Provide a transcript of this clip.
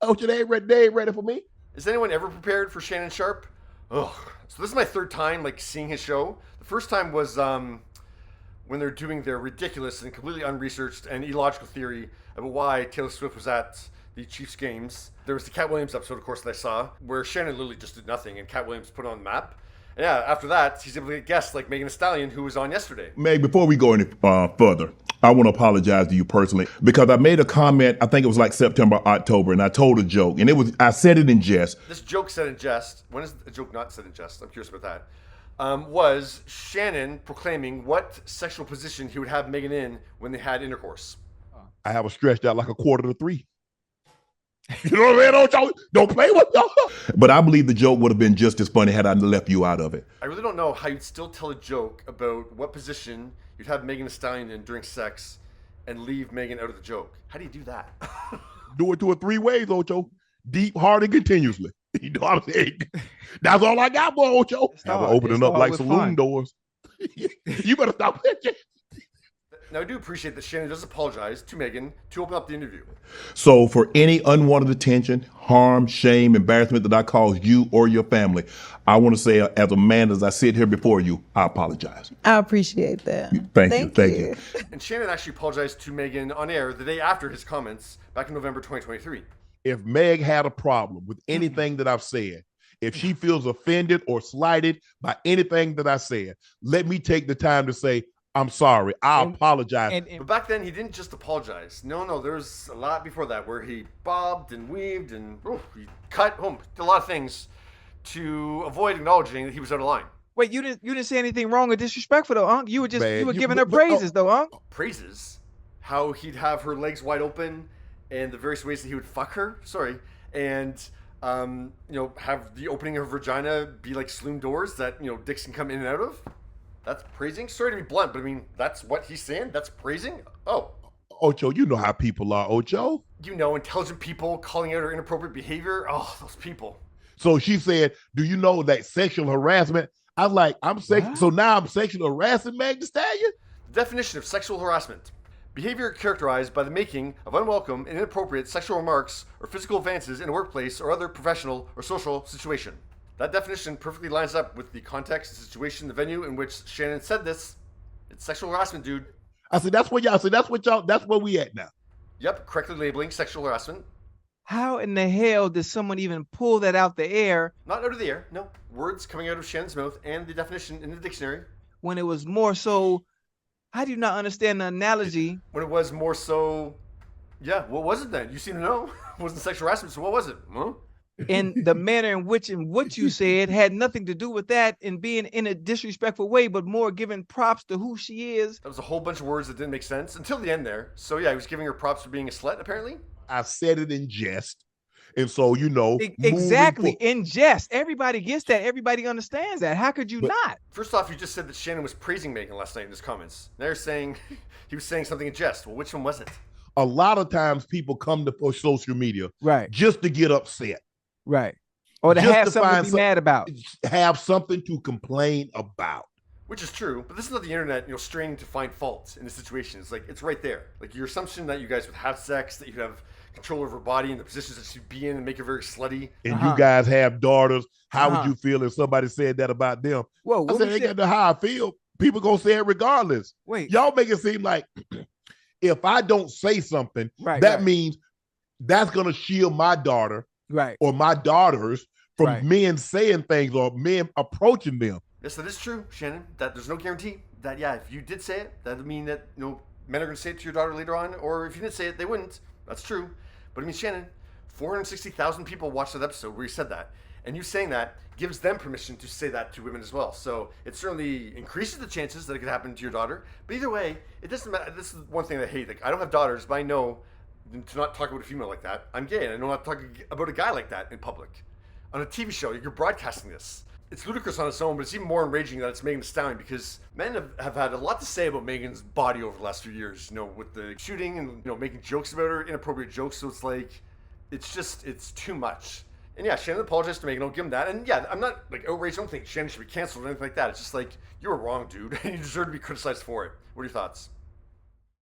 Ocho, they ain't ready for me. Is anyone ever prepared for Shannon Sharpe? Ugh. So this is my third time like seeing his show. The first time was when they're doing their ridiculous and completely unresearched and illogical theory about why Taylor Swift was at the Chiefs games. There was the Cat Williams episode, of course, that I saw, where Shannon literally just did nothing and Cat Williams put it on the map. And yeah, after that, he's able to get guests like Megan Thee Stallion, who was on yesterday. Meg, before we go any further, I want to apologize to you personally because I made a comment, I think it was like September, October, and I told a joke, and I said it in jest. This joke said in jest. When is a joke not said in jest? I'm curious about that. Was Shannon proclaiming what sexual position he would have Megan in when they had intercourse. I have a stretched out like a quarter to three. You know what I mean? Don't play with y'all. But I believe the joke would have been just as funny had I left you out of it. I really don't know how you'd still tell a joke about what position you'd have Megan Thee Stallion in during sex and leave Megan out of the joke. How do you do that? Do it to it three ways, Ocho. Deep, hard, and continuously. You know what I'm saying? That's all I got for Ocho. Have opening up like saloon doors. You better stop that. Now, I do appreciate that Shannon does apologize to Megan to open up the interview. So for any unwanted attention, harm, shame, embarrassment that I caused you or your family, I want to say as a man, as I sit here before you, I apologize. I appreciate that. Thank you. And Shannon actually apologized to Megan on air the day after his comments back in November 2023. If Meg had a problem with anything that I've said, if she feels offended or slighted by anything that I said, let me take the time to say, I'm sorry. I apologize. But back then, he didn't just apologize. No, there was a lot before that where he bobbed and weaved and he cut, did a lot of things to avoid acknowledging that he was out of line. Wait, you didn't say anything wrong or disrespectful though, Unc. You were giving her praises though, Unc. Praises? How he'd have her legs wide open and the various ways that he would fuck her. Sorry, and have the opening of her vagina be like saloon doors that dicks can come in and out of. That's praising? Sorry to be blunt, but I mean, that's what he's saying? That's praising? Oh. Ocho, you know how people are, Ocho. Intelligent people calling out her inappropriate behavior. Oh, those people. So she said, do you know that sexual harassment? I was like, so now I'm sexually harassing Megan Thee Stallion? The definition of sexual harassment. Behavior characterized by the making of unwelcome and inappropriate sexual remarks or physical advances in a workplace or other professional or social situation. That definition perfectly lines up with the context, the situation, the venue in which Shannon said this. It's sexual harassment, dude. I said, that's where we at now. Yep, correctly labeling sexual harassment. How in the hell did someone even pull that out the air? Not out of the air, no. Words coming out of Shannon's mouth and the definition in the dictionary. When it was more so, I do not understand the analogy. When it was more so, yeah, what was it then? You seem to know. It wasn't sexual harassment, so what was it? Huh? And the manner in which and what you said had nothing to do with that and being in a disrespectful way, but more giving props to who she is. That was a whole bunch of words that didn't make sense until the end there. So yeah, he was giving her props for being a slut, apparently. I said it in jest. And so, exactly, in jest. Everybody gets that. Everybody understands that. How could you not? First off, you just said that Shannon was praising Megan last night in his comments. Now you're saying he was saying something in jest. Well, which one was it? A lot of times people come to social media just to get upset. Right. Or to have something to be mad about. Have something to complain about. Which is true, but this is not the internet, straining to find fault in the situation. It's like, it's right there. Like, your assumption that you guys would have sex, that you have control over her body and the positions that she'd be in and make her very slutty. And you guys have daughters. How would you feel if somebody said that about them? Well, I said, they got to how I feel. People gonna say it regardless. Wait. Y'all make it seem like if I don't say something, that means that's gonna shield my daughter or my daughters from men saying things or men approaching them. Yes, that is true, Shannon. That there's no guarantee that, if you did say it, that would mean that men are going to say it to your daughter later on, or if you didn't say it, they wouldn't. That's true. But I mean, Shannon, 460,000 people watched that episode where you said that, and you saying that gives them permission to say that to women as well. So it certainly increases the chances that it could happen to your daughter. But either way, it doesn't matter. This is one thing I hate. Like, I don't have daughters, but I know to not talk about a female like that. I'm gay, and I know not to talk about a guy like that in public. On a TV show, you're broadcasting this. It's ludicrous on its own, but it's even more enraging that it's Megan Thee Stallion because men have had a lot to say about Megan's body over the last few years, with the shooting and, making jokes about her, inappropriate jokes. So it's like, it's too much. And yeah, Shannon apologized to Megan. I'll give him that. And yeah, I'm not outraged. I don't think Shannon should be canceled or anything like that. It's just like, you were wrong, dude. And you deserve to be criticized for it. What are your thoughts?